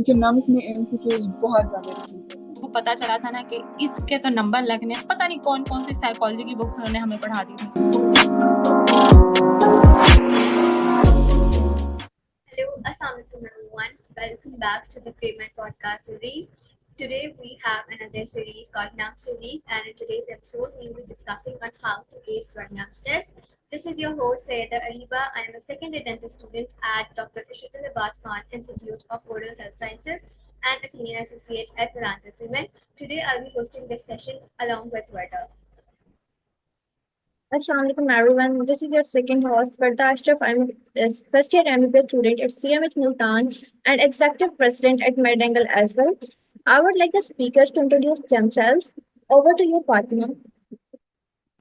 क्योंकि नम्स में एमसीक्यूज बहुत ज्यादा रिपीट होते हैं। को पता चला था ना कि इसके तो नंबर लगने, पता नहीं कौन कौन सी साइकोलॉजी की बुक्स उन्होंने हमें पढ़ा दी थी। Hello, Assalamualaikum everyone. Welcome back to the Pre-Med podcast series. Today we have another series called NAM series, and in today's episode we will be discussing on how to ace your NAMS test. This is your host Sayeda Ariba. I am a second year dental student at Dr. Ishatul Abad Khan Institute of Oral Health Sciences and a senior associate at Vedanta Pre-Med. Today I'll be hosting this session along with Verda. Assalamualaikum everyone. This is your second host, Varda Ashraf. I'm a first year MBBS student at CMH Multan and executive president at Medangle as well. I would like the speakers to introduce themselves. Over to you, Fatima.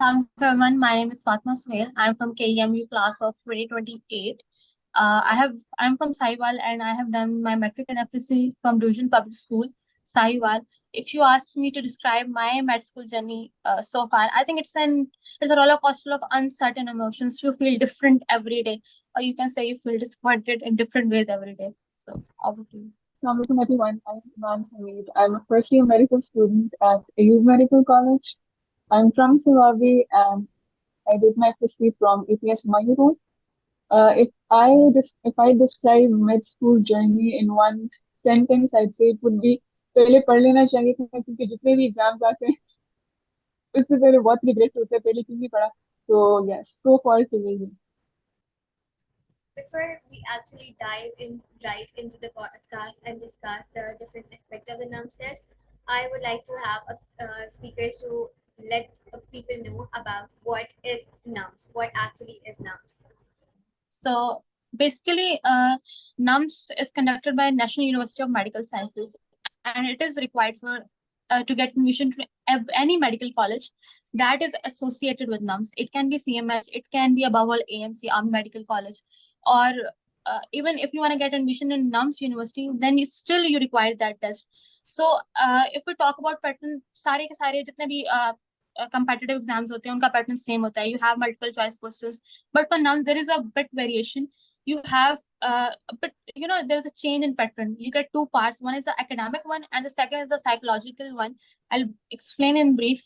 Everyone, my name is Fatma Suhail. I'm from KEMU class of 2028. I'm from Sahiwal and I have done my metric and FSC from Division Public School, Sahiwal. If you ask me to describe my med school journey so far, I think it's a roller coaster of uncertain emotions. You feel different every day, or you can say you feel disappointed in different ways every day. So over to you. Assalamualaikum everyone. I'm Iman Hamid. I'm a first year medical student at Ayub Medical College. I'm from Zimbabwe and I did my PhD from APS Mayuru. If I describe med school journey in one sentence, I'd say it would be पहले पढ़ लेना चाहिए था क्योंकि जितने भी exams आते हैं उससे पहले बहुत रिग्रेट होता है पहले क्यों नहीं पढ़ा तो yes so for today Before we actually dive in right into the podcast and discuss the different aspects of the NUMS test, I would like to have speakers to let people know about what is NUMS, what actually is NUMS. So basically, NUMS is conducted by National University of Medical Sciences, and it is required for to get admission to any medical college that is associated with NUMS. It can be CMH, it can be above all AMC, Army Medical College, or even if you want to get admission in NUMS University, then you require that test. So if we talk about pattern, सारे के सारे जितने भी competitive exams होते हैं उनका pattern same होता है. You have multiple choice questions, but for NUMS there is a bit variation. You have but there's a change in pattern. You get two parts. One is the academic one and the second is the psychological one. I'll explain in brief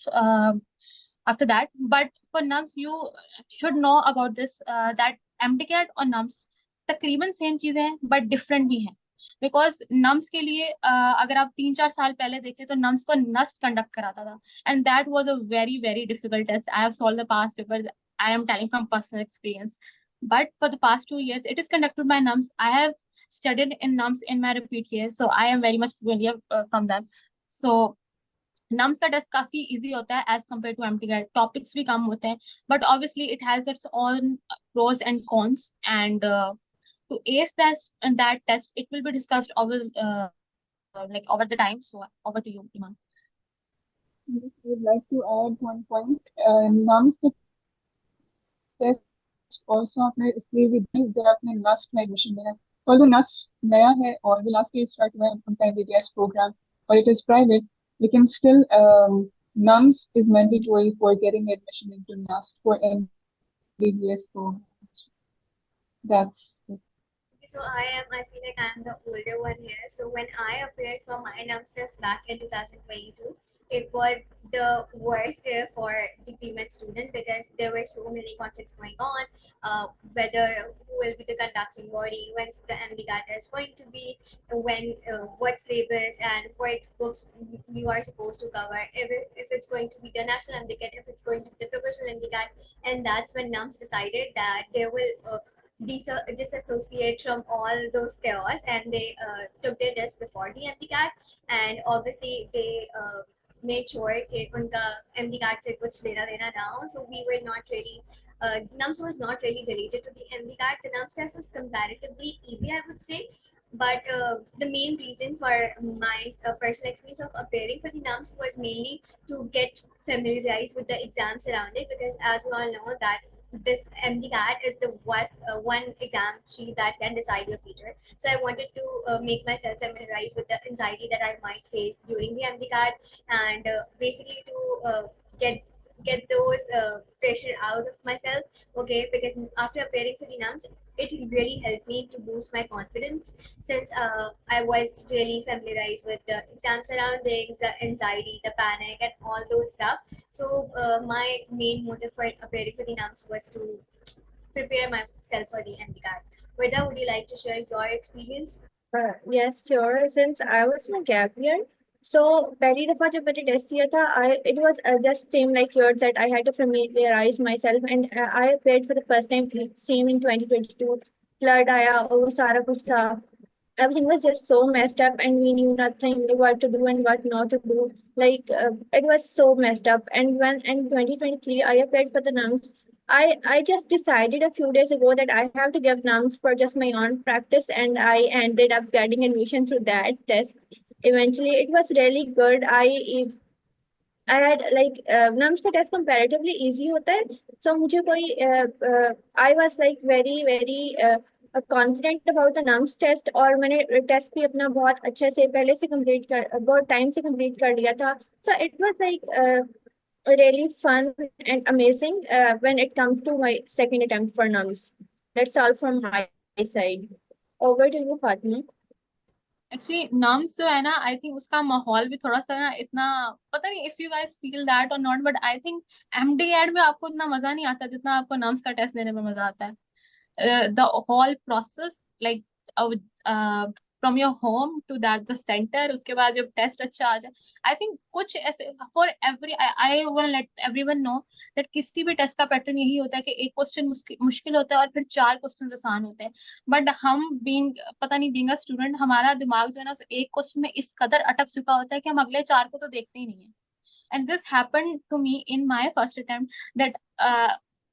after that. But for NUMS you should know about this that MDCAT और NUMS तकरीबन same चीजें हैं but different भी हैं. Because nums के लिए अगर आप 3-4 साल पहले देखें तो नम्स को नस्ट कंडक्ट कराता था and that was a very very difficult test. I have solved the past papers. I am telling from personal experience. But for the past 2 years, it is conducted by NUMS. I have studied in NUMS in my repeat year, so I am very much familiar from them. So NUMS का test काफी easy होता है as compare to MTCAT. Topics भी कम होते हैं, but obviously it has its own pros and cons. And to ace that test, it will be discussed over over the time. So over to you, Iman. I would like to add one point. NUMS के test also आपने इसलिए भी दी जब आपने Nernst में admission लेना है. Although Nernst नया है और भी लास्ट ईयर स्टार्ट हुआ है उनका MBBS प्रोग्राम और it is private, लेकिन still NUMS is mandatory for getting admission into NUST for MBBS program. That's it. So I feel like I'm the older one here. So when I appeared for my NUMS test back in 2022, it was the worst year for the pre-med student because there were so many conflicts going on. Whether who will be the conducting body, when's the MDCAT is going to be, when what syllabus and what books you are supposed to cover, if it's going to be the national MDCAT, if it's going to be the professional MDCAT, and that's when NUMS decided that they will disassociate from all those chaos, and they took their test before the MDCAT, and obviously they made sure कि उनका MDCAT से कुछ लेना देना ना हो. So we were not really NUMS was not really related to the MDCAT. The NUMS test was comparatively easy, I would say. But the main reason for my personal experience of appearing for the NUMS was mainly to get familiarized with the exams around it, because as we all know that this MDCAT is the one exam sheet that can decide your future. So I wanted to make myself familiarize with the anxiety that I might face during the MDCAT, and basically to get those pressure out of myself. Okay, because after appearing for the NUMS, it really helped me to boost my confidence since I was really familiarized with the exam surroundings, the anxiety, the panic, and all those stuff. So my main motive for appearing for the NAMS was to prepare myself for the MCAT. Vida, would you like to share your experience? Yes, sure. Since I was in a gap year, so पहली दफा जब मैंने test दिया था, it was just same like yours that I had to familiarize myself and I appeared for the first time same in 2022. Flood आया और वो सारा कुछ था. Everything was just so messed up and we knew nothing what to do and what not to do. Like it was so messed up. And when in 2023 I applied for the NUMS, I just decided a few days ago that I have to give NUMS for just my own practice, and I ended up getting admission through that test. Eventually, it was really good. I had like NUMS का test comparatively easy होता है, so मुझे कोई I was like very confident about the NUMS test, और मैंने test भी अपना बहुत अच्छे से पहले से बहुत टाइम से कंप्लीट कर लिया था. So it was like really fun and amazing when it comes to my second attempt for NUMS. That's all from my side. Over to you, Fatima. Actually nums जो है ना, आई थिंक उसका माहौल भी थोड़ा सा ना इतना, पता नहीं if you guys feel that और नॉट, बट आई थिंक एमडीएड में आपको इतना मजा नहीं आता जितना आपको नम्स का टेस्ट देने में मजा आता है. The whole process like from your home to that the centre, उसके बाद जब टेस्ट अच्छा आ जाए, आई थिंक कुछ ऐसे for every, I want let everyone know that किसी भी टेस्ट का पैटर्न यही होता है कि एक क्वेश्चन मुश्किल होता है और फिर 4 क्वेश्चन आसान होते हैं. बट हम बीइंग, पता नहीं, बीइंग अ स्टूडेंट, हमारा दिमाग जो है ना उस एक क्वेश्चन में इस कदर अटक चुका होता है कि हम अगले 4 को तो देखते ही नहीं है. And this happened to me in my first attempt that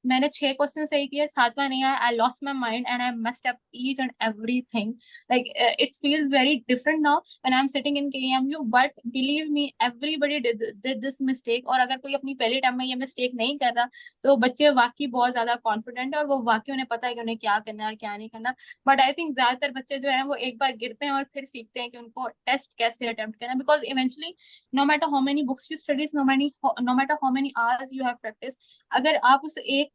मैंने 6 क्वेश्चन सही किए, 7वां नहीं आया. I lost my mind and I messed up each and everything. Like it feels very different now when I am sitting in KMU, but believe me everybody did this mistake. और अगर कोई अपनी पहली टाइम में ये mistake नहीं कर रहा तो बच्चे वाकई बहुत ज्यादा कॉन्फिडेंट है और वो वाकई उन्हें पता है कि उन्हें क्या करना है और क्या नहीं करना. बट आई थिंक ज्यादातर बच्चे जो है वो एक बार गिरते हैं और फिर सीखते हैं कि उनको टेस्ट कैसे अटेम्प्ट करना है, because eventually no matter how many books you studies, no matter how many hours you have practiced, अगर आप उस एक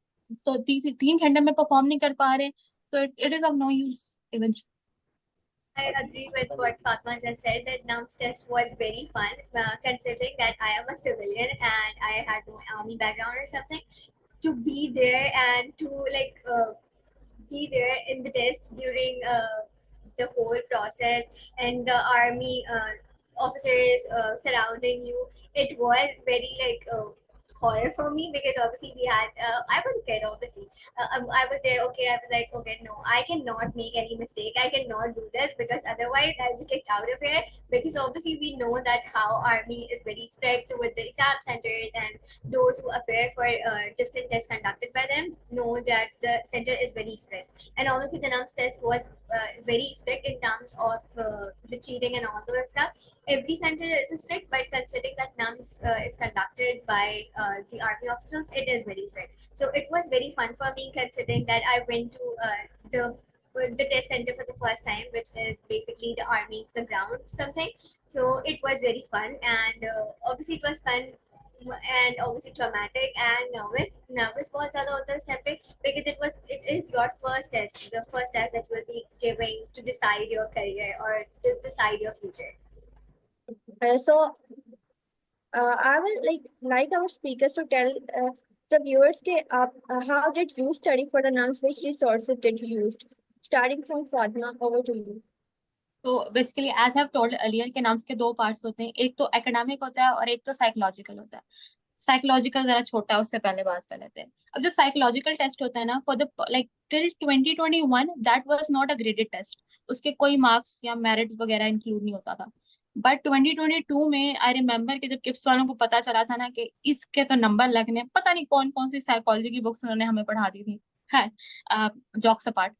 तो 3 घंटे में परफॉर्म नहीं कर पा रहे तो it is of no use eventually. I agree with what Fatma just said that NUMS test was very fun, considering that I am a civilian and I had no army background or something. To be there and to like be there in the test during the whole process and the army officers surrounding you, it was very like horror for me because obviously we had I was a kid obviously. I was there, okay, I was like, okay, no, I cannot make any mistake, I cannot do this because otherwise I'll be kicked out of here, because obviously we know that how army is very strict with the exam centers, and those who appear for different tests conducted by them know that the center is very strict. And obviously the NUMS test was very strict in terms of the cheating and all those stuff. Every center is strict, but considering that NUMS is conducted by the army officers, it is very strict. So it was very fun for me, considering that I went to the test center for the first time, which is basically the army, the ground, something. So it was very fun, and obviously it was fun and obviously traumatic and nervous बहुत ज़्यादा होता है इस time पे, because it is your first test, the first test that you will be giving to decide your career or to decide your future. So I will like our speakers to tell the viewers how did you study for the NUMS, which resources did you use? Starting from Fatima, over to you. तो basically as I have told earlier के नाम्स के 2 parts होते हैं, एक तो academic होता है और एक तो साइकोलॉजिकल होता है. साइकोलॉजिकल जरा छोटा है, उससे पहले बात कर लेते हैं. अब जो साइकोलॉजिकल टेस्ट होता है ना, for the like till 2021 that was not a graded test, उसके कोई मार्क्स या मेरिट वगैरह इंक्लूड नहीं होता था. बट 2022 में आई रिमेम्बर कि जब किप्स वालों को पता चला था ना कि इसके तो नंबर लगने, पता नहीं कौन कौन सी साइकोलॉजी की बुक्स उन्होंने हमें पढ़ा दी थी. है जॉक्स अपार्ट,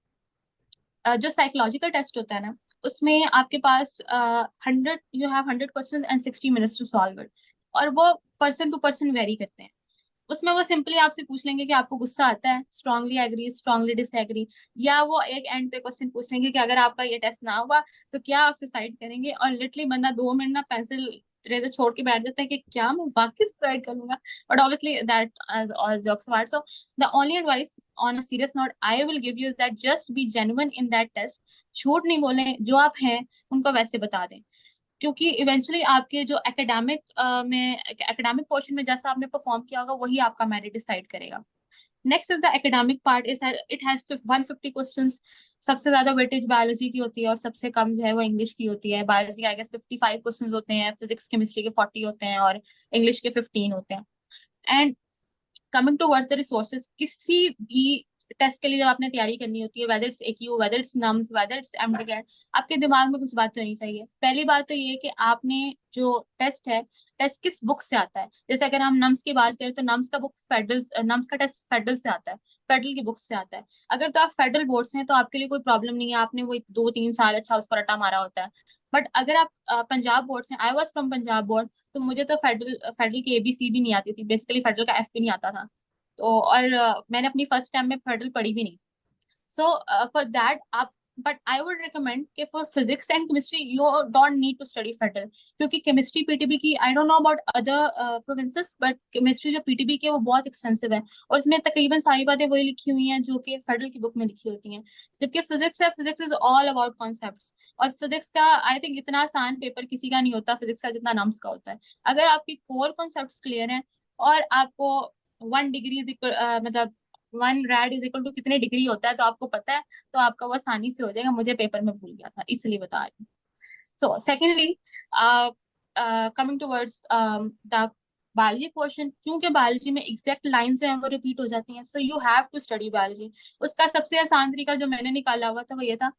जो साइकोलॉजिकल टेस्ट होता है ना, उसमें आपके पास 100 you have 100 question and 60 minutes to solve it, और वो पर्सन टू पर्सन वेरी करते हैं. उसमें वो सिंपली आपसे पूछ लेंगे कि आपको गुस्सा आता है, स्ट्रांगली एग्री, स्ट्रांगली डिसएग्री, या वो एक एंड पे क्वेश्चन पूछ लेंगे कि अगर आपका ये टेस्ट ना हुआ तो क्या आप सुसाइड करेंगे, और लिटरली बंदा 2 मिनट ना पेंसिल तो छोड़ के बैठ जाते हैं कि क्या मैं बाकी सुसाइड कर लूंगा, but obviously that all jokes apart, so the only advice on a serious note I will give you is that just be genuine in that test. झूठ नहीं बोलें, जो आप हैं उनको वैसे बता दें, क्योंकि इवेंचुअली आपके जो एकेडमिक पोर्शन में जैसा आपने परफॉर्म किया होगा वही आपका मेरिट डिसाइड करेगा। Next is the academic part, is it has 150 questions. सबसे ज्यादा वेटेज बायोलॉजी की होती है और सबसे कम जो है वो इंग्लिश की होती है। बायोलॉजी के आई गेस 55 क्वेश्चंस होते हैं, फिजिक्स केमिस्ट्री के 40 होते हैं और इंग्लिश के 15 होते हैं। And coming towards the resources, किसी भी टेस्ट के लिए जब आपने तैयारी करनी होती है, whether it's AKU, whether it's NUMS, whether it's MDCAT, आपके दिमाग में कुछ बात तो होनी चाहिए। पहली बात तो ये है कि आपने जो टेस्ट है, टेस्ट किस बुक से आता है। जैसे अगर हम नम्स की बात करें तो नम्स का बुक फेडरल, नम्स का टेस्ट फेडरल से आता है, फेडरल की बुक से आता है। अगर तो आप फेडरल बोर्ड से हैं तो आपके लिए कोई प्रॉब्लम नहीं है, आपने वो 2-3 साल अच्छा उसको रटा मारा होता है। बट अगर आप पंजाब बोर्ड से, I was from Punjab board, तो मुझे तो फेडरल की एबीसी भी नहीं आती थी, बेसिकली फेडरल का एफ भी नहीं आता था। तो और मैंने अपनी फर्स्ट टाइम में फेडरल पढ़ी भी नहीं। सो फॉर दैट आप, बट आई वुड रिकमेंड कि for physics and chemistry you don't need to study federal, क्योंकि केमिस्ट्री पीटीबी की, I don't know about other provinces, but chemistry जो पीटीबी की है वो बहुत एक्सटेंसिव है और इसमें तकरीबन सारी बातें वही लिखी हुई हैं जो कि फेडरल की बुक में लिखी होती हैं। जबकि फिजिक्स है, physics is all about concepts, और फिजिक्स का आई थिंक इतना आसान पेपर किसी का नहीं होता फिजिक्स का जितना नम्स का होता है। अगर आपकी कोर कॉन्सेप्ट्स क्लियर हैं और आपको 1 डिग्री मतलब 1 rad = कितने डिग्री होता है तो आपको पता है, तो आपका वो आसानी से हो जाएगा। मुझे पेपर में भूल गया था इसलिए बता रही हूँ। So secondly, coming towards the biology portion, क्योंकि बायोलॉजी में एग्जैक्ट लाइंस जो है वो रिपीट हो जाती हैं, so you have to study biology. उसका सबसे आसान तरीका जो मैंने निकाला हुआ था वो ये था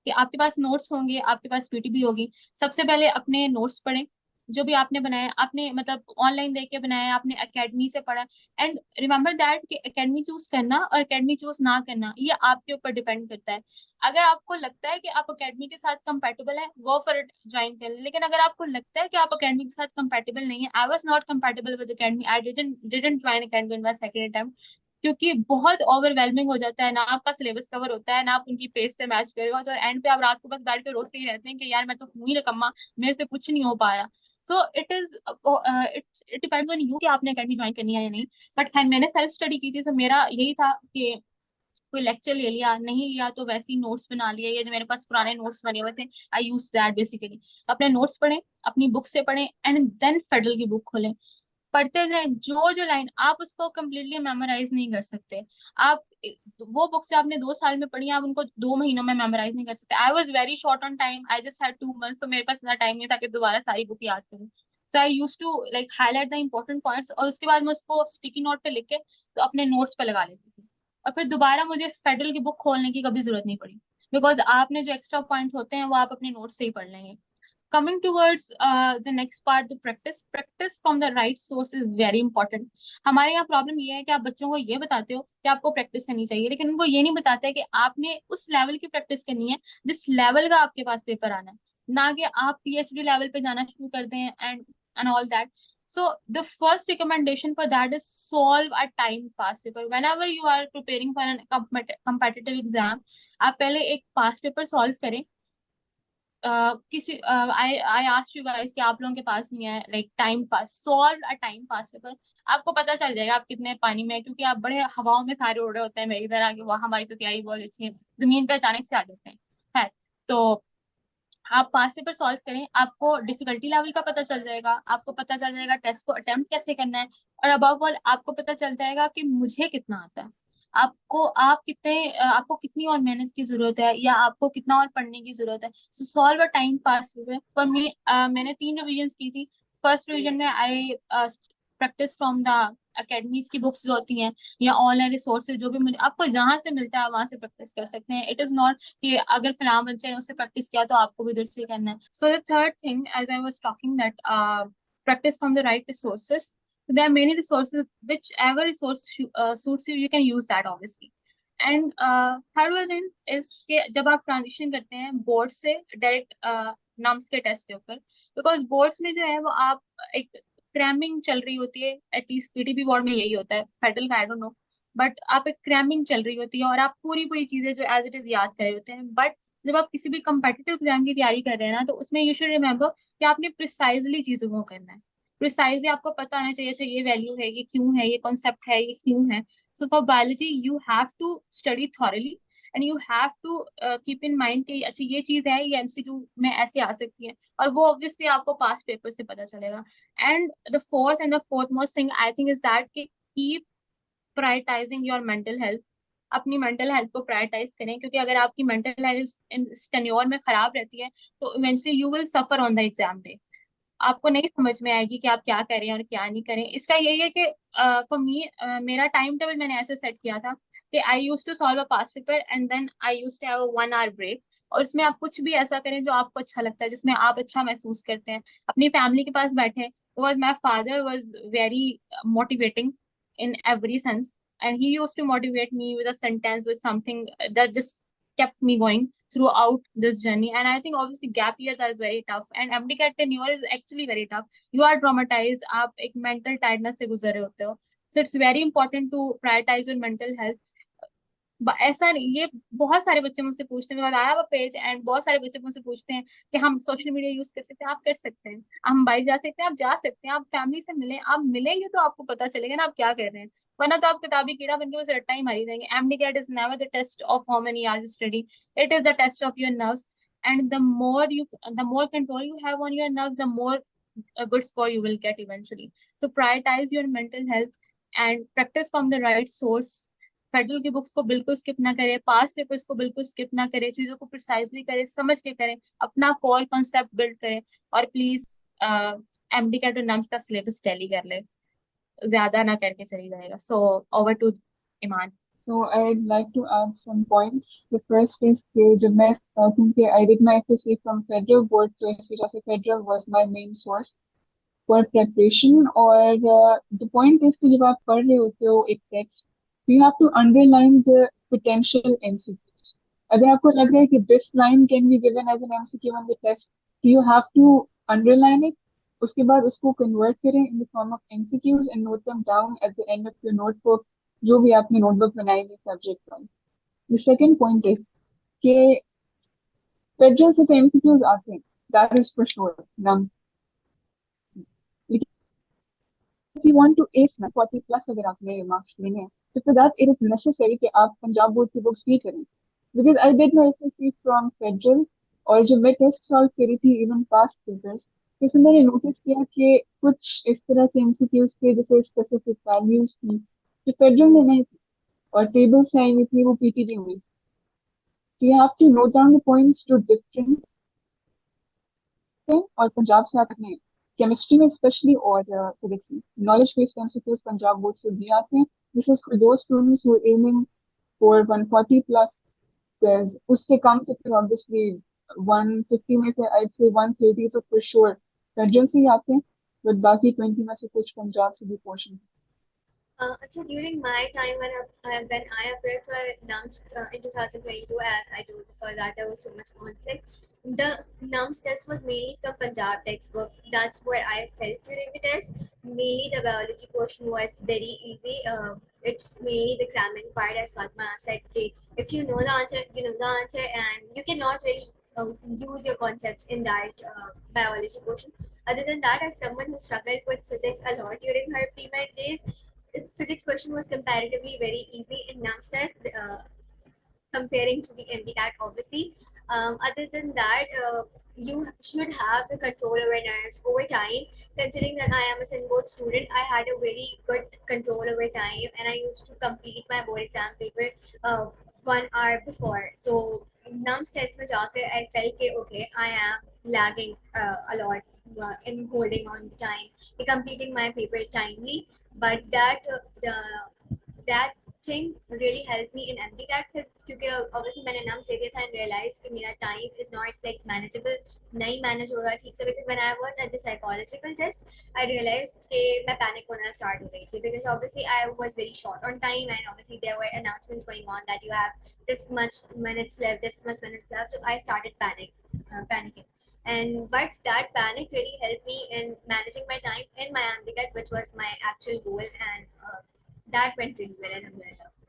कि आपके पास नोट्स होंगे, आपके पास पीटीबी होगी। सबसे पहले अपने नोट्स पढ़ें, जो भी आपने बनाया, आपने मतलब ऑनलाइन देख के बनाया, आपने एकेडमी से पढ़ा। एंड रिमेंबर दैट कि एकेडमी चूज करना और एकेडमी चूज ना करना ये आपके ऊपर डिपेंड करता है। अगर आपको लगता है कि आप एकेडमी के साथ कंपेटेबल है, गो फॉर इट, ज्वाइन कर लें। लेकिन अगर आपको लगता है कि आप एकेडमी के साथ कंपेटेबल नहीं है, I was not compatible with academy, I didn't join academy in my second attempt, क्योंकि बहुत ओवरवेलमिंग हो जाता है ना, आपका सिलेबस कवर होता है ना आप उनकी पेज से मैच कर रहे हो, तो एंड पे आप रात को बस बैठ के रोते ही रहते हैं कि यार मैं तो हूं ही निकम्मा, मेरे से कुछ नहीं हो पा रहा। So it is it depends on you कि आपने एकेडमी ज्वाइन करनी है या नहीं। बट हाँ, मैंने सेल्फ स्टडी की थी, तो मेरा यही था कि कोई लेक्चर ले लिया, नहीं लिया तो वैसे ही नोट्स बना लिए। ये जो मेरे पास पुराने नोट्स बने हुए थे, आई यूज दैट बेसिकली। अपने नोट्स पढ़ें, अपनी बुक से पढ़ें, एंड देन फेडरल की बुक खोलें, पढ़ते जाए। जो जो लाइन आप उसको कम्प्लीटली मेमोराइज नहीं कर सकते। आप वो बुक से आपने 2 साल में पढ़ी, आप उनको 2 महीनों में मेमोराइज नहीं कर सकते। I was very short on time, I just had 2 months, तो मेरे पास इतना टाइम नहीं था कि दोबारा सारी बुक याद करूँ। So I use to like highlight the important points, और उसके बाद मैं उसको स्टिकी नोट पे लिख के तो अपने नोट्स पे लगा लेती थी। और फिर दोबारा मुझे फेडरल की बुक खोलने की कभी जरूरत नहीं पड़ी, बिकॉज आपने जो एक्स्ट्रा पॉइंट होते हैं वो आप अपने नोट्स से ही पढ़ लेंगे। Coming towards the next part, the practice from the right source is very important. हमारे यहाँ प्रॉब्लम ये है कि आप बच्चों को ये बताते हो कि आपको प्रैक्टिस करनी चाहिए, लेकिन उनको ये नहीं बताते कि आपने उस लेवल की प्रैक्टिस करनी है जिस लेवल का आपके पास पेपर आना है, ना कि आप पीएचडी लेवल पे जाना शुरू कर दें and all that. So the first recommendation for that is solve a time past paper. Whenever you are preparing for an competitive exam, आप पहले एक past paper solve करें. किसी आई आस्क्ड यू गाइस कि आप लोगों के पास नहीं है like time pass, solve a time pass paper. आपको पता चल जाएगा आप कितने पानी में है, क्योंकि आप बड़े हवाओं में सारे उड़ रहे होते हैं मेरी तरह के, वह हमारी तो तैयारी बहुत अच्छी है, जमीन पे अचानक से आ जाते हैं. है तो आप पास पेपर सॉल्व करें, आपको डिफिकल्टी लेवल का पता चल जाएगा, आपको पता चल जाएगा टेस्ट को अटेम्प्ट कैसे करना है, और अबव ऑल आपको पता चल जाएगा कि मुझे कितना आता है, आपको कितनी और मेहनत की जरूरत है, या आपको कितना और पढ़ने की जरूरत है. सो solve a time pass paper. For me, मैंने 3 रिविजन की थी. फर्स्ट रिविजन में आई प्रैक्टिस फ्रॉम द अकेडमीज की बुक्स जो होती हैं, या ऑनलाइन रिसोर्सेज जो भी मुझे आपको जहां से मिलता है वहां से प्रैक्टिस कर सकते हैं. इट इज नॉट कि अगर फिलहाल बच्चे ने उससे प्रैक्टिस किया तो आपको भी इधर से करना है. So the third thing, as I was talking that practice from the right resources. So there are many resources, whichever resource suits you, you can use that obviously. And third one is कि जब आप transition करते हैं board से direct nums के test के ऊपर, because boards में जो है वो आप एक क्रैमिंग चल रही होती है, एटलीस्ट पीटीबी बोर्ड में यही होता है, फेडरल का आई डोंट नो, बट आप एक क्रैमिंग चल रही होती है और आप पूरी पूरी चीजें जो एज इट इज याद कर रहे होते हैं, बट जब आप किसी भी कम्पिटिटिव एग्जाम की तैयारी कर रहे हैं ना, तो उसमें यू शुड रिमेम्बर कि आपने प्रिसाइजली चीजों को करना है। प्रिसाइजली आपको पता होना चाहिए, अच्छा ये वैल्यू है, ये क्यों है, ये कॉन्सेप्ट है, ये क्यों है। So for biology you have to study thoroughly and you have to keep in mind कि अच्छा ये चीज है, ये एमसीक्यू में ऐसे आ सकती है, और वो ऑब्वियसली आपको पास्ट पेपर से पता चलेगा। And the fourth most thing I think is that कि keep prioritising your mental health. अपनी मेंटल हेल्थ को प्रायोरिटाइज करें, क्योंकि अगर आपकी मेंटल हेल्थ इस टेन्योर में खराब रहती है तो eventually you will suffer on the exam day. आपको नहीं समझ में आएगी कि आप क्या करें और क्या नहीं करें। इसका यही है कि फॉर मी मेरा टाइम टेबल मैंने ऐसे सेट किया था कि I use to solve a past paper and then I use to have 1 hour break, और इसमें आप कुछ भी ऐसा करें जो आपको अच्छा लगता है, जिसमें आप अच्छा महसूस करते हैं, अपनी फैमिली के पास बैठे। Because my father was very motivating in every sense, and he used to motivate me with a sentence, with something that just kept me going throughout this journey. And I think obviously gap years are very tough, and MDCAT tenure is actually very tough. You are traumatized, आप एक mental tiredness से गुजर रहे होते हो, so it's very important to prioritize your mental health. ऐसा नहीं, ये बहुत सारे बच्चे मुझसे पूछते हैं, I have a page, and बहुत सारे बच्चे मुझसे पूछते हैं कि हम सोशल मीडिया यूज कर सकते हैं। आप कर सकते हैं, हम बाइक जा सकते हैं, आप जा सकते हैं, आप फैमिली से मिलें, आप मिलेंगे तो आपको पता चलेगा ना आप क्या कर रहे हैं। वरना तो आप किताबी कीड़ा बनके बस रट्टा ही मारी जाएंगे। MDCAT is never the test of how many hours you study, it is the test of your nerves, and the more control you have on your nerves, the more a good score you will get eventually. So prioritize your mental health and practice from the right source. Federal की books को बिल्कुल skip ना करें, पास papers को बिल्कुल skip ना करें, चीजों को प्रिसाइजली करें, समझ के करें, अपना कोर कॉन्सेप्ट बिल्ड करें, और प्लीज MDCAT और नम्स का सिलेबस टैली कर ले, ज्यादा ना करके चली जाएगा। So over to Iman. So I'd like to add some points. The first is कि जब मैं क्योंकि I did my FSC from Federal Board, तो इस वजह से Federal was my main source for preparation. और the point is कि जब आप पढ़ रहे होते हो एक text, you have to underline the potential MCQs. अगर आपको लग रहा है कि this line can be given as an MCQ on the test, you have to underline it. उसके बाद उसको convert करें in the form of MCQs and note them down at the end of your notebook, जो भी आपने notebook बनाई है subject wise. The second point है कि फेडरल से तो एमसीक्यूज आते हैं, that is for sure NUMS, if you want to ace ना 40+ अगर आपने मार्क्स लेने हैं, तो for that it is necessary कि आप पंजाब बोर्ड की बुक्स भी करें, because I did my SSC from federal, और जब मैं टेस्ट सॉल्व करी थी इवन पास्ट पेपर्स, तो उसमें मैंने नोटिस किया कि कुछ इस तरह के एमसीक्यूज थे जैसे स्पेसिफिक वैल्यूज थी जो फेडरल में नहीं थी, और टेबल्स आई हुई थी वो पीटीडी में। So you have to note down the points to different हैं, और पंजाब से आपने केमिस्ट्री में स्पेशली और फिजिक्स में knowledge based MCQs Punjab board से दिए आते हैं। This is for those students who are aiming for 140+, उससे कम से फिर ऑब्वियसली 150 में से आई से 130 तो फॉर श्योर फेडरल से ही आते हैं, बट बाकी 20 में से कुछ पंजाब से भी portion. So during my time when I applied for NUMS in 2022, as I told before that there was so much conflict, the NUMS test was mainly from Punjab textbook. That's where I felt during the test. Mainly the biology portion was very easy. It's mainly the cramming part, as Fatma said. Okay, if you know the answer, you know the answer, and you cannot really use your concepts in that biology portion. Other than that, as someone who struggled with physics a lot during her pre-med days, physics question was comparatively very easy in NUMS test, comparing to the MDCAT obviously. Other than that, you should have the control over nerves over time. Considering that I am a Sin board student, I had a very good control over time, and I used to complete my board exam paper 1 hour before. So NUMS test mein jaakar I felt that okay, I am lagging a lot in holding on the time, completing my paper timely. But that thing really helped me in MDCAT, क्योंकि obviously मैंने नाम से दिया था and realized कि मेरा time is not like manageable, नहीं manage हो रहा ठीक से, because when I was at the psychological test, I realized कि मैं panic होना start हो गई थी, because obviously I was very short on time, and obviously there were announcements going on that you have this much minutes left, so I started panicking. But that panic really helped me in managing my time in my MDCAT, which was my actual goal, and that went really well, and I'm very happy.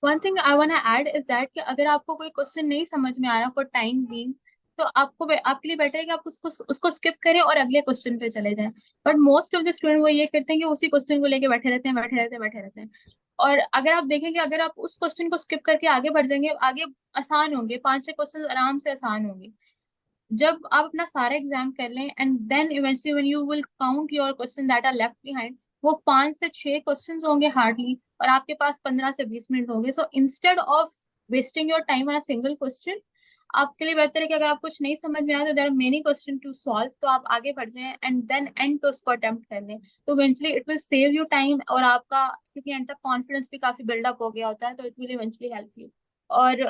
One thing I want add is that कि अगर आपको कोई question नहीं समझ में आ रहा for time being, तो आपके लिए बेटर है कि आप उसको स्किप करें और अगले क्वेश्चन पे चले जाएं। But most of the student वो ये करते हैं कि उसी क्वेश्चन को लेके बैठे रहते हैं। और अगर आप देखेंगे, अगर आप उस क्वेश्चन को स्किप करके आगे बढ़ जाएंगे, आगे आसान होंगे, 5-6 क्वेश्चन आराम से आसान होंगे। जब आप अपना सारा एग्जाम कर लें and then eventually when you will count your question that are left behind, वो 5 से 6 क्वेश्चंस होंगे हार्डली, और आपके पास 15 से 20 मिनट होंगे। So instead of wasting your time on a single question, आपके लिए बेहतर है कि अगर आप कुछ नहीं समझ में आया तो there are many question to solve, तो आप आगे बढ़ जाएं एंड देन एंड पे उसको अटेम्प्ट कर लें। तो eventually it will save you time, और आपका क्योंकि एंड तक कॉन्फिडेंस भी काफी बिल्डअप हो गया होता है, तो it will eventually help you. और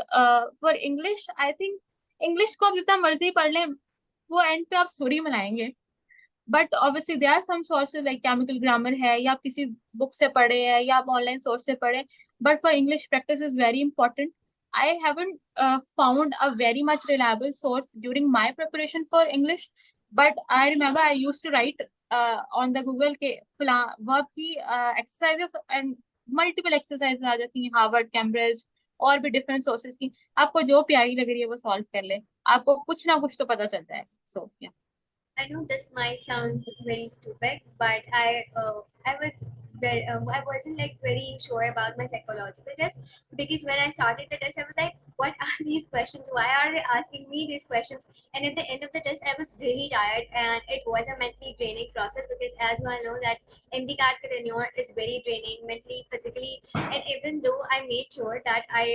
for English I think English को आप जितना मर्जी पढ़ लें, वो एंड पे आप सॉरी मनाएंगे। But obviously there are some sources like chemical grammar है, या आप किसी बुक से पढ़े हैं, या आप ऑनलाइन सोर्स से पढ़े। But for English practice is very important. I haven't found a very much reliable source during my preparation for English, but I remember I used to write on the Google के verb की exercises and multiple exercises आ जाती हैं, Harvard, Cambridge और भी different sources की। आपको जो प्यारी लग रही है वो सॉल्व कर ले, आपको कुछ ना कुछ तो पता चलता है। सो या I know this might sound very stupid, but I wasn't like very sure about my psychological test, because when I started the test I was like, what are these questions? Why are they asking me these questions? And at the end of the test I was really tired, and it was a mentally draining process, because as you all know that MD-CAT tenure is very draining mentally, physically, and even though I made sure that I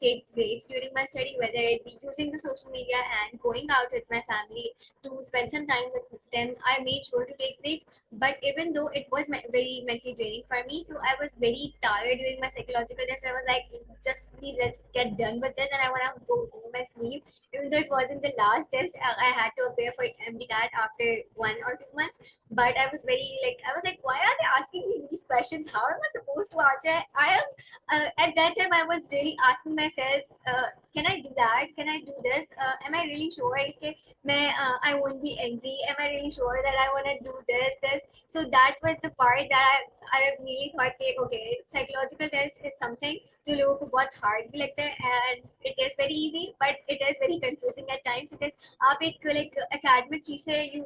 take breaks during my study, whether it be using the social media and going out with my family to spend some time with them, I made sure to take breaks. But even though it was very mentally draining for me, so I was very tired during my psychological test. I was like, just please let's get done with this, and I want to go home and sleep. Even though it wasn't the last test, I had to appear for MD-CAT after 1 or 2 months. But I was like, why are they asking me these questions? How am I supposed to answer? I am at that time I was really asking myself, can I do that? Can I do this? Am I really sure? I won't be angry. Am I really sure that I want to do this? So that was the part that I really thought, okay, psychological test is something जो लोगों को बहुत hard भी लगता है, and it is very easy, but it is very confusing at times, because आप एक like academic चीज से you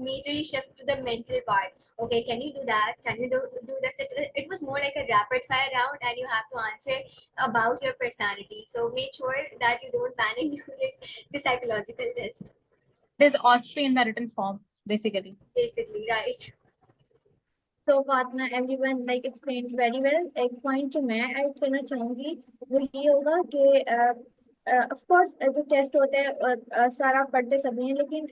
majorly shift to the mental part. Okay, can you do that? Can you do this? It was more like a rapid fire round, and you have to answer about your personality. So make sure that you don't panic during the psychological test. there's OSPE in the written form basically. Basically, right? तो Fatima everyone like explain very well. एक point जो मैं add करना चाहूँगी वो ये होगा कि ऑफ कोर्स जो टेस्ट होते हैं सारा पढ़ते सभी हैं, लेकिन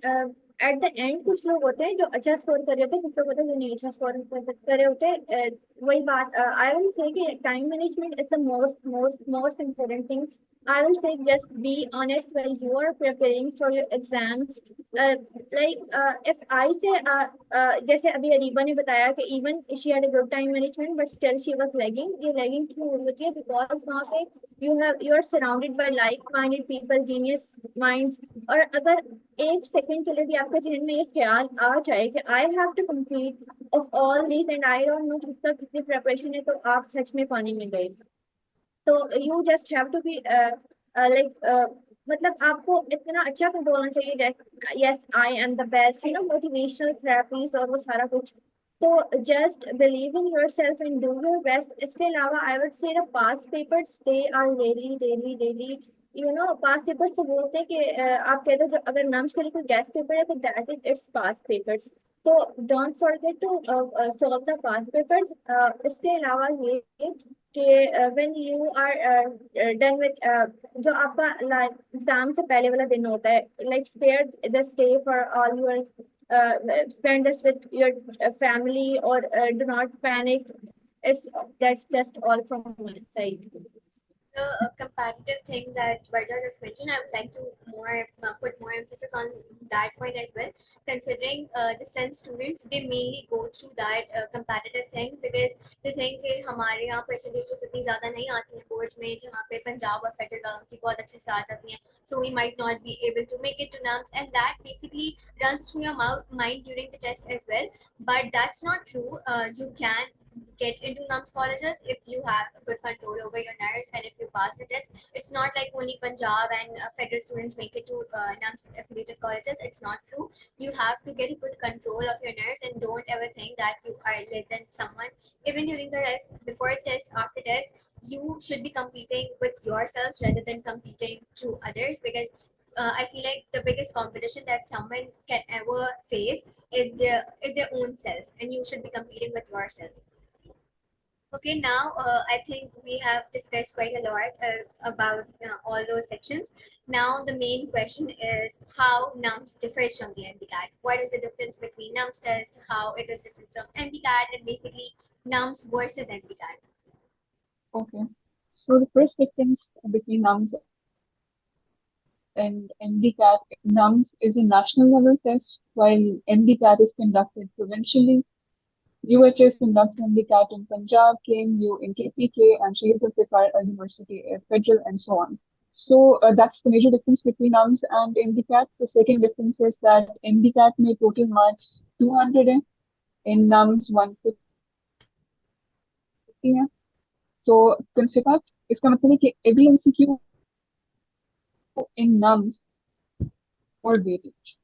एट द एंड कुछ लोग होते हैं जो अच्छा स्कोर कर रहे होते हैं, कुछ लोग होते हैं जो नहीं अच्छा स्कोर कर रहे होते हैं। वही बात आई विल से कि time management is the most most most important thing. I will say just be honest while you are preparing for your exams. If I say जैसे अभी अरीबा ने बताया कि even she had a good time management but still she was lagging. ये lagging क्यों होती है? Because वहाँ पे you are surrounded by like-minded people, genius minds. और अगर एक सेकंड के लिए भी आपके जहन में ये ख्याल आ जाए कि I have to complete of all these and I don't know किसका कितनी preparation है, तो आप सच में पानी में गए। तो you just have to be मतलब आपको इतना अच्छा कंट्रोल होना चाहिए, yes I am the best, you know, motivational therapies और वो सारा कुछ। तो just believe in yourself and do your best. इसके अलावा I would say the past papers they are really really really, you know, past papers से बोलते हैं कि आप कहते हो अगर नम्स के लिए कोई गेस्ट पेपर है तो that is it's past papers. तो don't forget to solve the past papers. इसके अलावा ये कि when you are done with जो आपका एग्जाम से पहले वाला दिन होता है, like spare the stay for all your spend this with your family, or do not panic. That's just all from my side. The comparative thing that Varja just mentioned, I would like to put more emphasis on that point as well. Considering the SEN students, they mainly go through that comparative thing, because they think कि हमारे यहाँ percentages इतनी ज़्यादा नहीं आती हैं boards में, जहाँ पे पंजाब और फेडरल की बहुत अच्छे से आ जाती हैं, so we might not be able to make it to NAMS, and that basically runs through your mind during the test as well. But that's not true. You can get into NUMS colleges if you have good control over your nerves and if you pass the test. It's not like only Punjab and federal students make it to NUMS affiliated colleges. It's not true. You have to get good control of your nerves and don't ever think that you are less than someone. Even during the test, before test, after test, you should be competing with yourselves rather than competing to others, because I feel like the biggest competition that someone can ever face is their own self, and you should be competing with yourself. Okay, now I think we have discussed quite a lot about all those sections. Now the main question is how NUMS differs from the MDCAT. What is the difference between NUMS test, how it is different from MDCAT, and basically NUMS versus MDCAT. Okay. So the first difference between NUMS and MDCAT, NUMS is a national level test, while MDCAT is conducted provincially. UHS conducts MDCAT in Punjab, KMU in KPK, and Shahid Zulfikar University Federal, and so on. So that's the major difference between NUMS and MDCAT. The second difference is that MDCAT may total marks 200 in NUMS 150 है. So consider इसका मतलब है कि every MCQ in NUMS or weightage.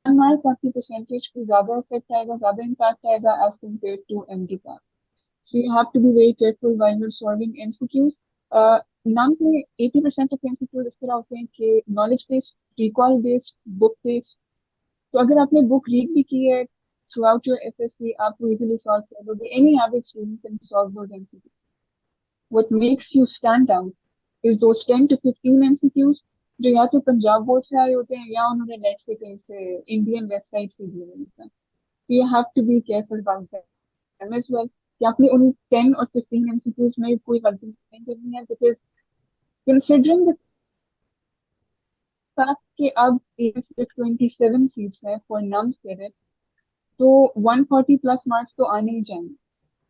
हमारे काफी percentage पे ज़्यादा effect आएगा, ज़्यादा impact आएगा as compared to MDCAT. So you have to be very careful while you're solving MCQs. NUMS में 80% of MCQs इस तरह होते हैं कि knowledge based, recall based, book based. तो अगर आपने book read भी की है throughout your FSC, आप वो easily solve कर लोगे. Any average student can solve those MCQs. What makes you stand out is those 10 to 15 MCQs जो या तो पंजाब बोर्ड से आए होते हैं या उन्होंने नेट से कहीं से इंडियन वेबसाइट से दिए होते हैं. So you have to be careful about them as well. कि आपने उन 10 और 15 MCQs में कोई गलती नहीं करनी है, because considering the fact कि अब 27 seats है for NUMS credits, तो 140 plus marks तो आने ही जाएंगे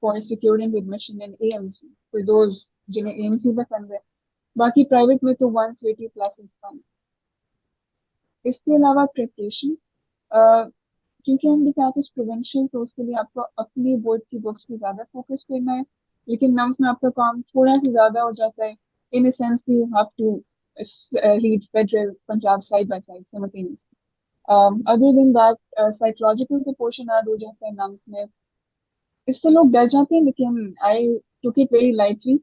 for securing admission in AMC for those जिन्हें AMC पसंद है. बाकी प्राइवेट में तो 130 प्लस इज कम. इसके अलावा प्रिपरेशन, क्योंकि हम डिकाट प्रोविंशियल, तो उसके लिए आपको अपनी बोर्ड की बुक्स पे ज्यादा फोकस करना है. लेकिन NUMS में आपका काम थोड़ा सा ज्यादा हो जाता है इन सेंस कि you have to read federal Punjab side by side simultaneously. Other than that, psychological का पोर्शन ऐड हो जाता है NUMS में. इससे लोग डर जाते हैं, लेकिन आई टुक इट वेरी लाइटली.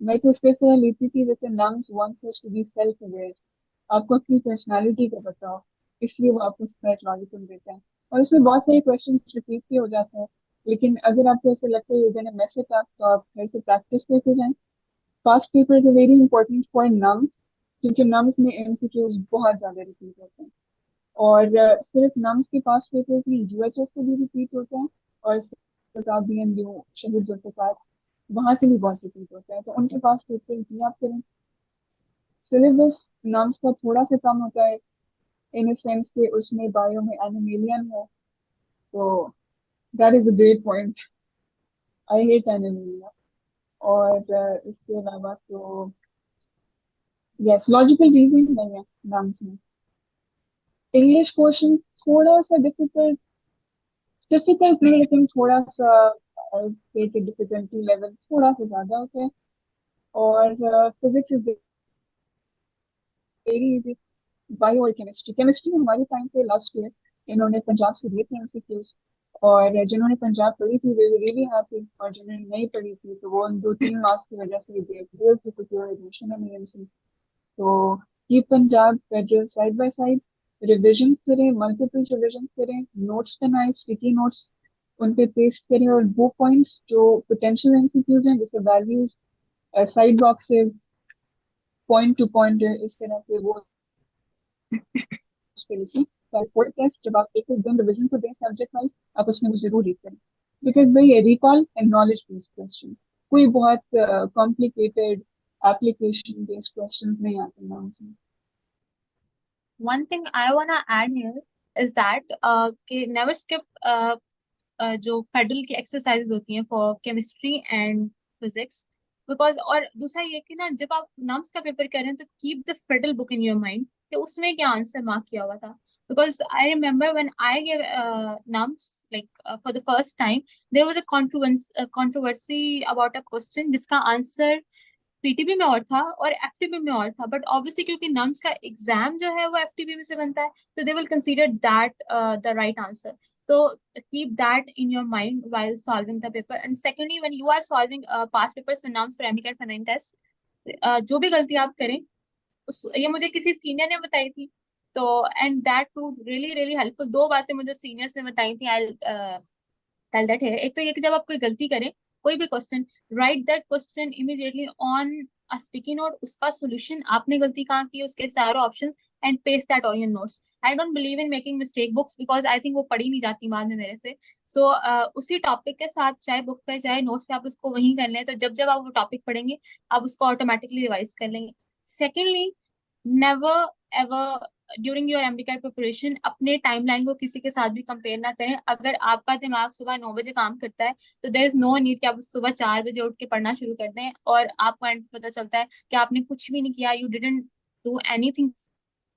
मैं तो उसके तरह लेती थी जैसे NUMS wants us to be self aware. आपको अपनी पर्सनालिटी का पता हो, इसलिए वो आपको साइकोलॉजिकल देता है. और उसमें बहुत सारे क्वेश्चन रिपीट भी हो जाते हैं, लेकिन अगर आपको ऐसा लगता है you gonna mess it up, तो आप घर से प्रैक्टिस करते जाएं. Past papers are very important for NUMS, क्योंकि NUMS में MCQs बहुत ज्यादा रिपीट होते हैं. और सिर्फ NUMS के पास्ट पेपर्स नहीं, UHS के भी रिपीट होते हैं, और BMU शहीद जुल्फिकार वहां से भी बहुत रिपीट होता है. तो उनके पास पेपर भी आप करें. सिलेबस NUMS का थोड़ा सा कम होता है इन सेंस के उसमें बायो में एनिमेलियन है, तो that is a great point. I hate animalia. और इसके अलावा तो यस, लॉजिकल रीजनिंग नहीं है NUMS में. इंग्लिश पोर्शन थोड़ा सा डिफिकल्ट नहीं, लेकिन थोड़ा सा डिफिकल्टी लेवल थोड़ा सा ज्यादा होता है. और physics is very easy. Bio और केमिस्ट्री हमारे टाइम पे लास्ट ईयर इन्होंने पंजाब से दिए थे MCQs, और जिन्होंने पंजाब पढ़ी थी वे रियली हैप्पी, और जिन्होंने नहीं पढ़ी थी तो वो 2-3 मार्क्स की वजह से दे थे सिक्योर एडमिशन इन AMC. तो ये Punjab federal side by side revision करें, मल्टीपल रिविजन करें, नोट्स बनाए, स्टिकी नोट्स उन पे पेस्ट करें, और वो पॉइंट्स जो पोटेंशियल MCQs हैं जैसे values, side boxes, point two point, इस तरह से वो उसके लिखिए. फोर्थ टेस्ट जब आप एक दिन रिवीजन को दें सब्जेक्ट वाइज, आप उसमें वो जरूर रीड करें, बिकॉज भाई recall and knowledge based question, कोई बहुत कॉम्प्लिकेटेड एप्लीकेशन बेस्ड क्वेश्चन नहीं आते ना उसमें. One thing I wanna add here is that कि never skip जो फेडरल की एक्सरसाइज होती हैं for chemistry and physics, because और दूसरा ये कि ना जब आप NUMS का पेपर कर रहे हैं तो keep the federal book in your mind कि उसमें क्या आंसर मार्क किया हुआ था. because I remember when I gave nums like for the first time, there was a controversy about a question जिसका आंसर पीटीबी में और था और एफटीबी में और था, बट ऑब्वियसली क्योंकि नम्स का एग्जाम जो है वो एफटीबी में से बनता है, तो they will consider that the right answer. So keep that in your mind while solving the paper. And secondly, when you are solving past papers for NUMS for MCAT for 9 test, जो भी गलती आप करें ये मुझे किसी senior ने बताई थी, तो and that prove really really helpful. दो बातें मुझे सीनियर्स ने बताई थी. आई टेल दैट है. एक तो ये कि जब आप कोई गलती करें कोई भी question, right that question immediately on a sticky note, उसका सोल्यूशन, आपने गलती कहाँ की, उसके सारे options, and paste that on your notes. I don't believe in making mistake books because I think वो पढ़ी नहीं जाती बाद में मेरे से. सो उसी टॉपिक के साथ चाहे बुक पे चाहे नोट्स पे आप उसको वहीं कर लें, तो जब जब आप वो टॉपिक पढ़ेंगे आप उसको ऑटोमेटिकली रिवाइज कर लेंगे. Secondly, never ever during your MDCAT preparation अपने टाइमलाइन को किसी के साथ भी कंपेयर ना करें. अगर आपका दिमाग सुबह 9 बजे काम करता है तो देयर इज नो नीड कि आप सुबह 4 बजे उठ के पढ़ना शुरू कर दें और आपको एंड पता चलता है कि आपने कुछ भी नहीं किया, you didn't do anything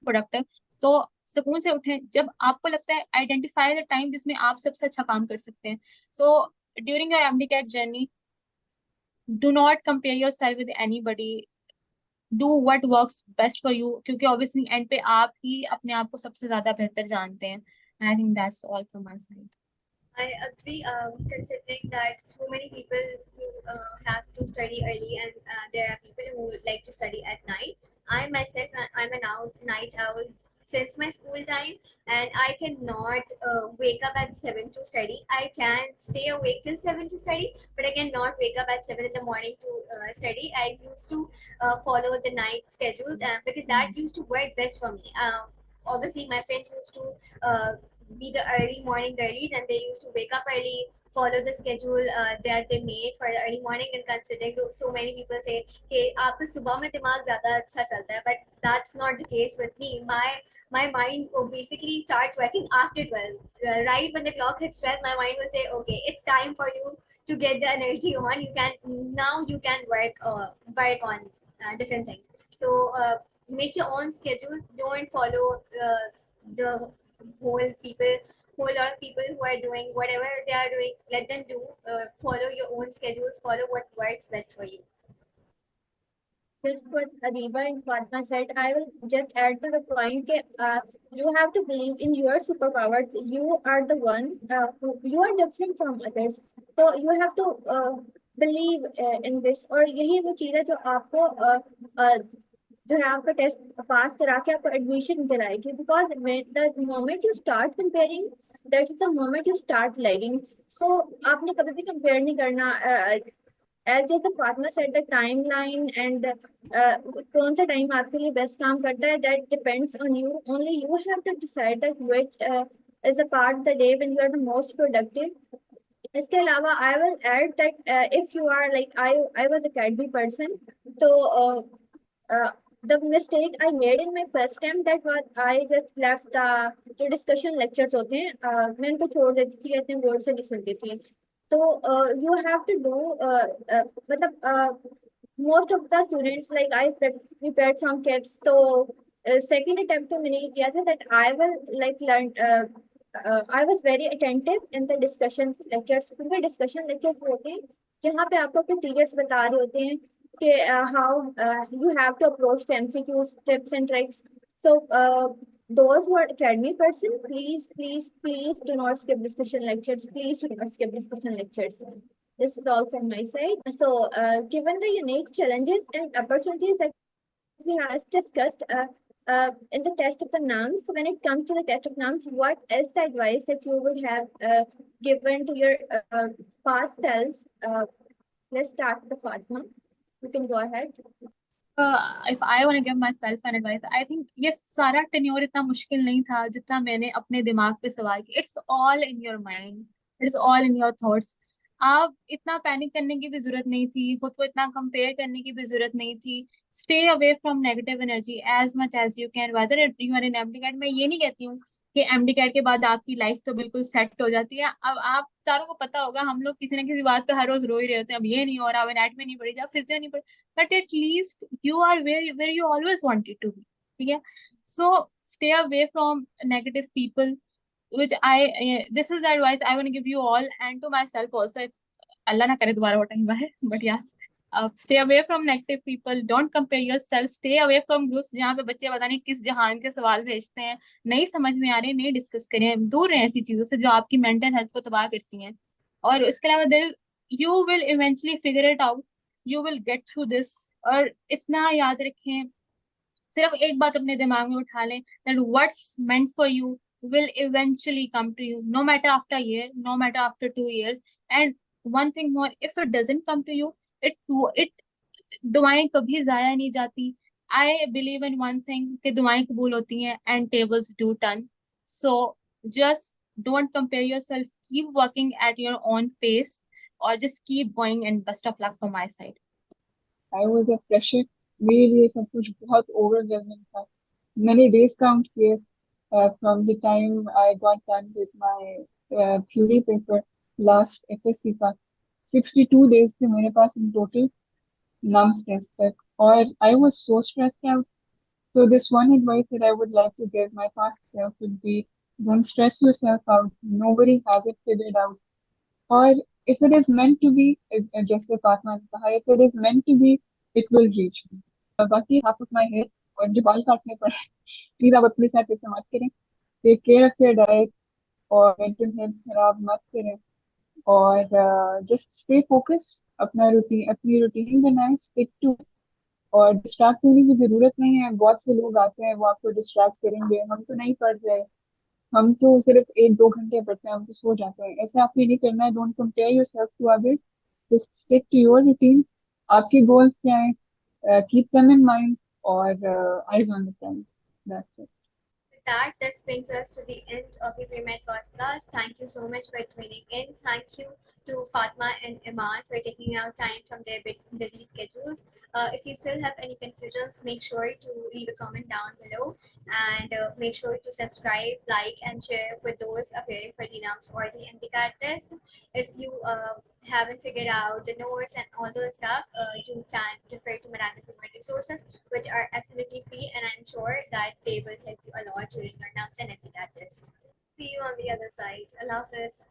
productive. So सुकून से उठें जब आपको लगता है. आइडेंटिफाई द टाइम जिसमें आप सबसे अच्छा काम कर सकते हैं. So during your MDCAT journey, do not compare your self with anybody. Do what works best for you, क्योंकि ऑब्वियसली एंड पे आप ही अपने आप को सबसे ज्यादा बेहतर जानते हैं. I think that's all from my side. I agree, considering that so many people who have to study early, and there are people who like to study at night. I myself, I'm a night owl since my school time, and I cannot wake up at 7 to study. I can stay awake till 7 to study, but I cannot wake up at 7 in the morning to study. I used to follow the night schedules because that used to work best for me. Obviously, my friends used to be the early morning girlies, and they used to wake up early, follow the schedule that they made for the early morning. And considering so many people say कि आपका सुबह में दिमाग ज़्यादा अच्छा चलता है, but that's not the case with me. My mind basically starts working after 12. Right when the clock hits 12, my mind will say, okay, it's time for you to get the energy on. You can work on different things. So make your own schedule. Don't follow the whole lot of people who are doing whatever they are doing. Let them do. Follow your own schedules. Follow what works best for you. Just what Ariba and Fatma said, I will just add to the point that you have to believe in your superpowers. You are the one you are different from others, so you have to believe in this. और यही वो चीज़ है जो आपको जो है आपका test pass करा के आपको एडमिशन कराएगी. Because the moment you start comparing, that is the moment you start lagging. So आपने कभी भी कंपेयर नहीं करना. As the Fatima said, the timeline and कौन सा टाइम आपके लिए बेस्ट काम करता है, that depends on you. Only you have to decide that which is a part the day when you are the most productive. इसके अलावा I will add that if you are like I was academy person, तो the mistake I made in my first time that was I just left जो discussion lectures होते हैं मैं उनको छोड़ देती थी, इतने बोर्ड से नहीं सुनती थी. तो you have to do मतलब most of the students like I prepared some kits. तो second attempt तो मैंने ये किया था that I will like learn I was very attentive in the discussion lectures. क्योंकि discussion lectures होते हैं जहाँ पे आपको अपने टीचर्स बता रहे होते हैं कि how you have to approach the MCQs, tips and tricks. So those who are academy person, please do not skip discussion lectures. Please do not skip discussion lectures. This is all from my side. So given the unique challenges and opportunities that we have discussed in the test of the NUMS, when it comes to the test of NUMS, what is the advice that you would have given to your past selves? Let's start with the Fatma. You can go ahead. If I want to give myself an advice, I think ये सारा tenure इतना मुश्किल नहीं था जितना मैंने अपने दिमाग पे सवार किया. It's all in your mind. It's all in your thoughts. आप इतना पैनिक करने की भी जरूरत नहीं थी, खुद को इतना कंपेयर करने की भी जरूरत नहीं थी. Stay away from negative energy as much as you can. Whether you are in MDCAT, मैं ये नहीं कहती हूँ कि एमडीकैट के बाद आपकी लाइफ तो बिल्कुल सेट हो जाती है. अब आप चारों को पता होगा हम लोग किसी ना किसी बात पे हर रोज रो ही रहे होते हैं, अब ये नहीं हो रहा, अब नेट में नहीं पढ़ी जा, फिजियो नहीं पढ़ी, but at least you are where you always wanted to be. ठीक है. सो stay away from negative people, which this is the advice I want to give you all and to myself also, if Allah na kare dobara wo time hai. But yes, stay away from negative people, don't compare yourself, stay away from groups जहाँ पे बच्चे पता नहीं किस जहान के सवाल भेजते हैं, नहीं समझ में आ रहे, नहीं डिस्कस करें, दूर रहें ऐसी चीजों से जो आपकी मेंटल हेल्थ को तबाह करती हैं. और उसके अलावा दिल, you will eventually figure it out, you will get through this. और इतना याद रखें, सिर्फ एक बात अपने दिमाग में उठा लें, that what's meant for you will eventually come to you, no matter after a year, no matter after 2 years. And one thing more, if it doesn't come to you, it दुआएं कभी जाया नहीं जाती. I believe in one thing कि दुआएं कबूल होती हैं and tables do turn. So just don't compare yourself, keep working at your own pace, or just keep going, and best of luck from my side. I was a fresher. मेरे लिए सब कुछ बहुत overwhelming था. मैंने days count किए from the time I got done with my theory paper last FSC का. 62 days थे मेरे पास in total NUMS test तक, और I was so stressed out. So this one advice that I would like to give my past self would be, don't stress yourself out. Nobody has it figured out. Or if it is meant to be, जैसे फातिमा ने कहा, if it is meant to be, it will reach me. बाकी half of my hair और जो बाल काटने पड़े, please आप अपने साथ ऐसा मत करें. Take care of your diet और मेंटल हेल्थ खराब मत करें. और जस्ट स्टे फोकस्ड, अपनी रूटीन बनाएं, स्टिक टू. और डिस्ट्रैक्ट होने की जरूरत नहीं है. बहुत से लोग आते हैं वो आपको डिस्ट्रैक्ट करेंगे. हम तो नहीं पढ़ रहे, हम तो सिर्फ 1-2 घंटे पढ़ते हैं, हम तो सो जाते हैं. ऐसे आपको नहीं करना है. Don't compare yourself to others, just stick to your routine. आपके गोल्स क्या हैं, कीप देम इन माइंड, और eyes on the prize. That's it. With that, this brings us to the end of the Pre-Med podcast. Thank you so much for tuning in. Thank you to Fatma and Iman for taking out time from their busy schedules. If you still have any confusions, make sure to leave a comment down below, and make sure to subscribe, like, and share with those appearing for the NUMS or the MPCAT test. If you haven't figured out the notes and all those stuff, you can refer to Madangal Pre-Med resources, which are absolutely free, and I'm sure that they will help you a lot during your NUMS and MPCAT test. See you on the other side. Allah Hafiz.